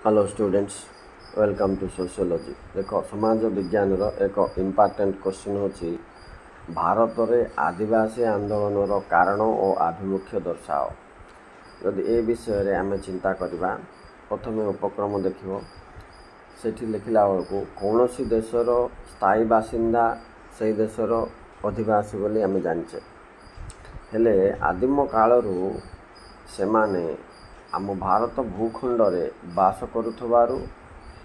Hello students, welcome to sociology. देख समाज विज्ञान एक इम्पोर्टेंट क्वेश्चन होची भारत में आदिवासी आंदोलन कारण और आभिमुख्य दर्शाओ। यदि ए विषय रे आमे चिंता करबा, प्रथम उपक्रम देखिबो। सेठी लिखला बेलू कौन सी देशर स्थायी बासिंदा से देशर अधिवासी बोली आमे जानिचे, हेले आदिम कालरू सेमाने आम भारत भूखंड रे बास करुथबारु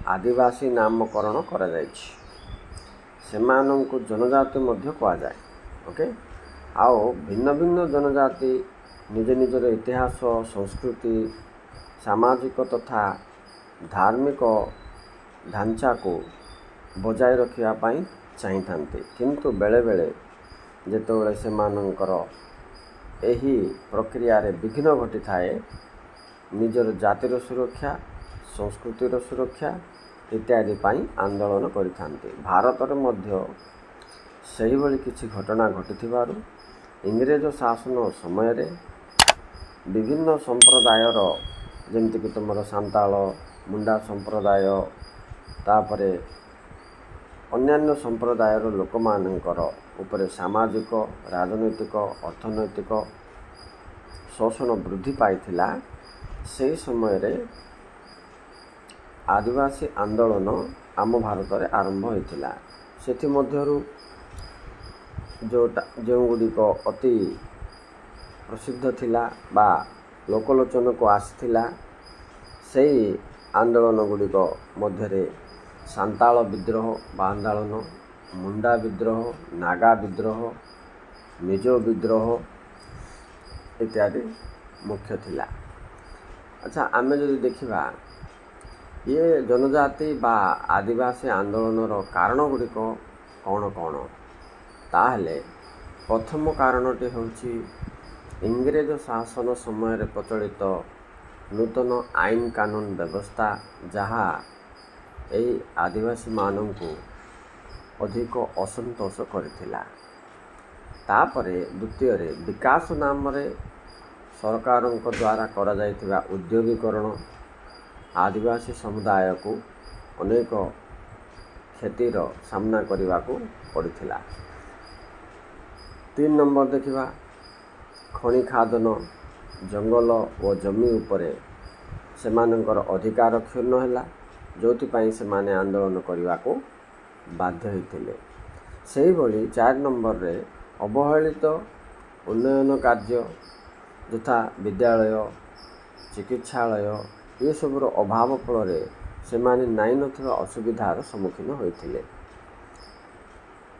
आदिवासी नामकरण करा जायछि। सेमानंकु जनजाति मध्य कहा जाए। ओके, आओ भिन्न भिन्न जनजाति निज निजर इतिहास, संस्कृति, सामाजिक तथा धार्मिक ढांचा को बजाय रखिया पाई चाहि थांती, किंतु बेले बेले जेतोबेले सेमानंकर एही प्रक्रिया रे विघ्न घटी थाए, निजर जातिर सुरक्षा, संस्कृतिर सुरक्षा इत्यादि पाई आंदोलन करिथांती। भारत रे मध्य सही भली किछि घटना घटिथिबारु इंग्रेज शासन समय रे विभिन्न संप्रदायर जेमति कि तुमर सांताल, मुंडा संप्रदाय, तापरे अन्यान्य संप्रदायर लोकमानंकर उपरे सामाजिक, राजनैतिक, अर्थनैतिक शोषण वृद्धि पाइथिला। से समय रे आदिवासी आंदोलन आम भारत रे आरंभ होइथिला। सेथि मध्यरु जो गुड़िक अति प्रसिद्ध थिला बा लोकलोचन को आसिथिला, सेही आंदोलन गुड़िक मध्यरे सांताल विद्रोह बा आंदोलन, मुंडा विद्रोह, नागा विद्रोह, मिजो विद्रोह इत्यादि मुख्य थिला। अच्छा, आमे जदि देखिबा ये जनजाति बा आदिवासी आंदोलन कारण गुड़िक कौन कौन, ताहले प्रथम कारणटी होची इंग्रेज शासन समय प्रचलित नूतन आईन कानून व्यवस्था, जहा एई आदिवासी मानंकु अधिक असंतोष करथिला। तापरे द्वितीय रे विकास नाम रे सरकारन द्वारा करा जाइथिबा उद्योगीकरण आदिवासी समुदाय को अनेक क्षतिर सामना करने को पड़ता। 3 नंबर देखिबा खनि खादन, जंगल और जमी उपरे सेमानंकर अधिकार क्षुण्ण हैला, जोथिपाई सेमाने आंदोलन करने को बाध्य होइथिले। सेही भली 4 नंबर रे अवहेलित उन्नयन कार्य यथा विद्यालय, चिकित्सालय ये सबुर अभाव फल सेमाने नाई नथिबा असुविधार सम्मुखीन होइथिले।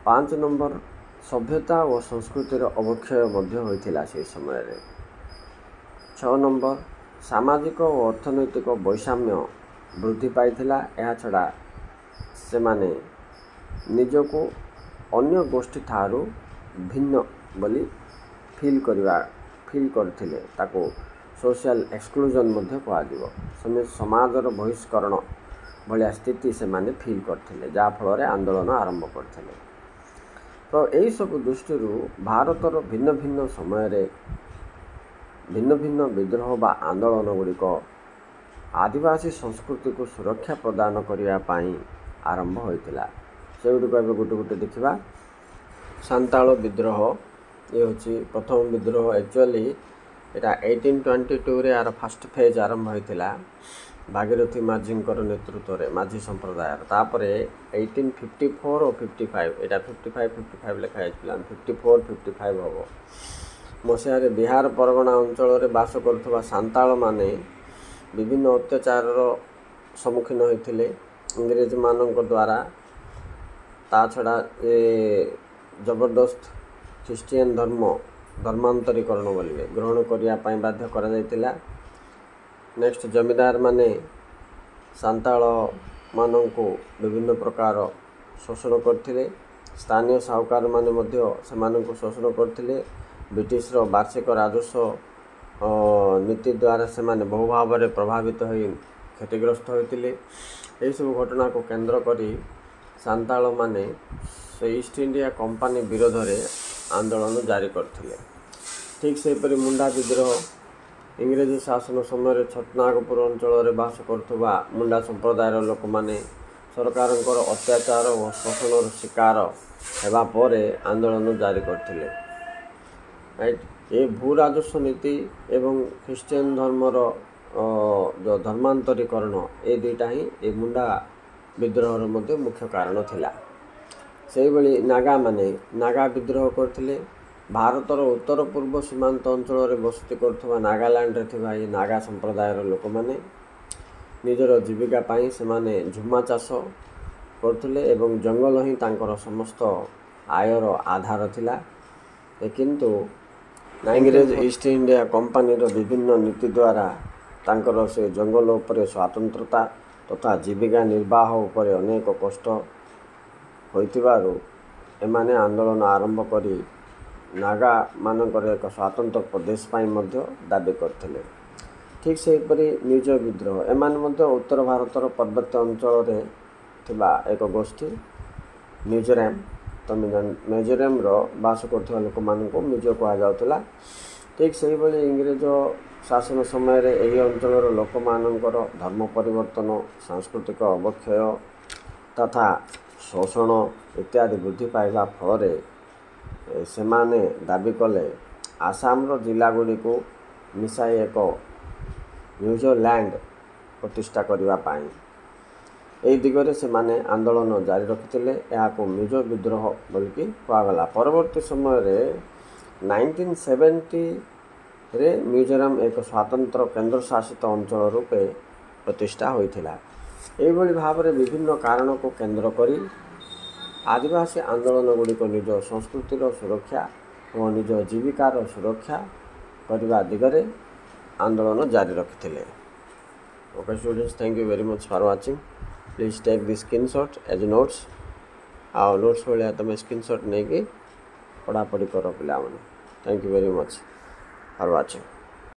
5 नंबर सभ्यता और संस्कृतिर अवक्षय मध्य होइथिला से समय रे। 6 नंबर सामाजिक और अर्थनैतिक वैषम्य वृद्धि पाइथिला। एहा छड़ा सेमाने निजको अन्य गोष्ठी थारू भिन्न बोली फील करथिले, ताको सोशल एक्सक्लूजन मध्य कहाजिवो। समाजर बहिष्करण भलिया स्थिति से माने फील करथिले, जा फल आंदोलन आरंभ करथिले। तो यही सब दृष्टि भारतर भिन्न भिन्न समय रे भिन्न भिन्न विद्रोह बा आंदोलन गुड़िक आदिवासी संस्कृति को सुरक्षा प्रदान करने पाई आरंभ होइतिला। से गुड़िक एबे गोटे गोटे देखिबा। सांताल विद्रोह ये होची प्रथम विद्रोह। एक्चुअली एटा 1822 रे आर फर्स्ट फेज आरंभ होइतिला भागीरथी माझींकर नेतृत्व रे, माझी संप्रदाय। तापरे 1854 और 55 एटा 55 लिखा जाइतिला, 54-55 हबो मसिया रे बिहार परगना अंचल रे बास करथबा सांताल माने विभिन्न अत्याचार सम्मुखीन होइथिले इंग्रेज मानक द्वारा। ता छड़ा जबरदस्त ख्रिस्टियन धर्मांतरीकरण बोलिए ग्रहण करने बाध्य करा जाइतिला। नेक्स्ट जमीदार माने सांताल मानंको विभिन्न प्रकार शोषण करथिले। स्थानीय साहुकार माने मध्य सेमानंको शोषण करथिले। ब्रिटिश रो वार्षिक राजस्व नीति द्वारा सेमाने बहु भाव में प्रभावित होई क्षतिग्रस्त होइतिले। एही सब घटना को केंद्र करी सांताल माने से ईस्ट इंडिया कंपनी विरोध रे आंदोलन जारी करथिले। ठीक से परि मुंडा विद्रोह इंग्रेज शासन समय छटनागपुर अंचल बास करुवा मुंडा संप्रदायर लोक मैंने सरकार अत्याचार और शोषण शिकार होगापर आंदोलन जारी करते। राइट, ये भू राजस्व नीति एवं ख्रीष्टियन धर्मर जो धर्मांतरीकरण ये दुईटा ही ये मुंडा विद्रोहर मध्य मुख्य कारण थिला। से भली नागा माने नागा विद्रोह करथिले। भारतर उत्तर पूर्व सीमांत अंचल बसती करुवा नागालैंड थिबा ये नागा संप्रदायर लोक मैंने निजर जीविका पाई से माने झुमा चाष करथिले एवं जंगल ही तांकर समस्त आयर आधार थिला। किंतु इंग्रेज ईस्ट इंडिया कंपनी विभिन्न नीति द्वारा तांकर से जंगल उपरे स्वतंत्रता तथा जीविका निर्वाह उपरे अनेक कष्ट होइतिबारु एमाने आंदोलन आरंभ करी नागा मानकर एक स्वतंत्र प्रदेश पाई मध्य दाबी करथिले। ठीक सेहीपरि निज विद्रोह एमाने मध्य उत्तर भारतर पर्वत्य अंचल थिबा एक गोष्ठी मिजोराम तो मिजोराम बास करथिबा लोक मानकु मिजो कहा जाउतला। ठीक सेही भली इंग्रेज शासन समय यही अंचल लोक मानकर धर्म परिवर्तन सांस्कृतिक अवक्षय तथा शोषण इत्यादि वृद्धि पाइबा फल से माने दाबी कले आसाम जिला गुड़ी को मिसाई एक न्यूजीलैंड प्रतिष्ठा करने यही दिगरे से माने आंदोलन जारी रखिते। यहाँ मिजो विद्रोह बोलिकी कहगला। परवर्ती समय 1970 रे मिजोराम एक स्वतंत्र केंद्र शासित अंचल रूपे प्रतिष्ठा होइथिला। एभली भाव में विभिन्न कारण को केंद्र करी आदिवासी आंदोलन गुड़िक निज संस्कृतिर सुरक्षा और निज जीविकार सुरक्षा करने दिगरे आंदोलन जारी रखिते। Okay students, thank you very much for watching. Please take this screenshot as notes. आउ नोट्स भाया तुम स्क्रीनशॉट नहीं कि पढ़ापढ़ी कर पिला। Thank you very much for watching.